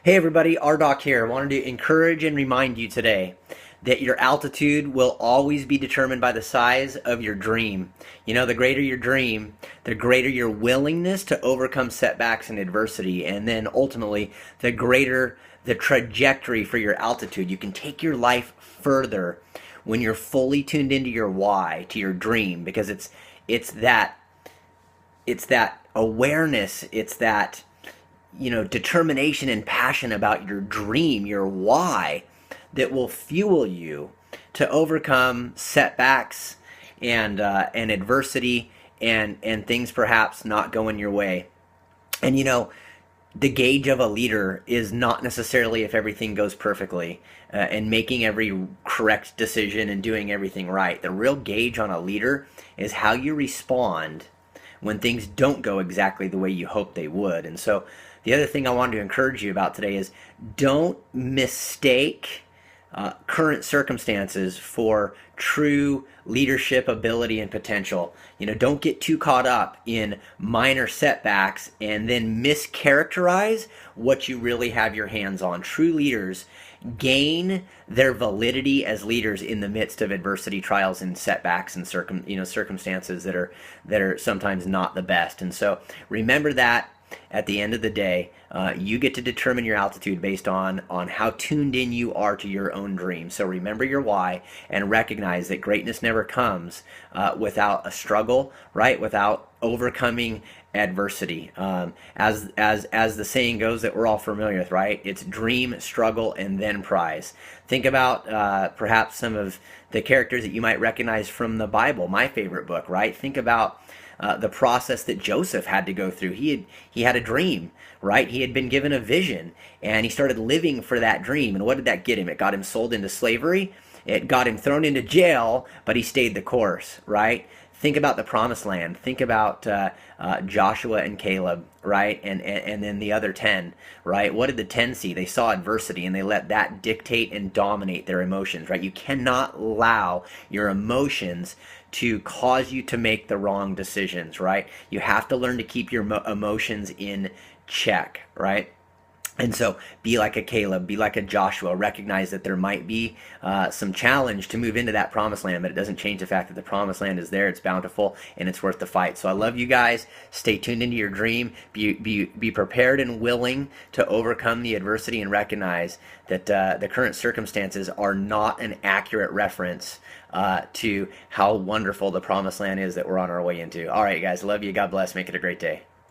Hey everybody, RDoc here. I wanted to encourage and remind you today that your altitude will always be determined by the size of your dream. You know, the greater your dream, the greater your willingness to overcome setbacks and adversity, and then ultimately, the greater the trajectory for your altitude. You can take your life further when you're fully tuned into your why, to your dream, because it's that it's that awareness, it's that determination and passion about your dream, your why, that will fuel you to overcome setbacks and adversity and things perhaps not going your way. And the gauge of a leader is not necessarily if everything goes perfectly and making every correct decision and doing everything right. The real gauge on a leader is how you respond when things don't go exactly the way you hope they would. And so the other thing I wanted to encourage you about today is don't mistake current circumstances for true leadership ability and potential. Don't get too caught up in minor setbacks and then mischaracterize what you really have your hands on. True leaders gain their validity as leaders in the midst of adversity, trials, and setbacks and circumstances that are sometimes not the best. And so remember that at the end of the day, you get to determine your altitude based on how tuned in you are to your own dream. So remember your why and recognize that greatness never comes without a struggle, right? Without overcoming adversity. As the saying goes that we're all familiar with, right? It's dream, struggle, and then prize. Think about perhaps some of the characters that you might recognize from the Bible, my favorite book, right? Think about the process that Joseph had to go through. He had a dream, right? He had been given a vision, and he started living for that dream. And what did that get him? It got him sold into slavery. It got him thrown into jail, but he stayed the course, right? Think about the promised land. Think about Joshua and Caleb, right? And then the other 10, right? What did the 10 see? They saw adversity and they let that dictate and dominate their emotions, right? You cannot allow your emotions to cause you to make the wrong decisions, right? You have to learn to keep your emotions in check, right? And so be like a Caleb, be like a Joshua. Recognize that there might be some challenge to move into that promised land, but it doesn't change the fact that the promised land is there. It's bountiful and it's worth the fight. So I love you guys. Stay tuned into your dream. Be prepared and willing to overcome the adversity and recognize that the current circumstances are not an accurate reference to how wonderful the promised land is that we're on our way into. All right, guys. Love you. God bless. Make it a great day.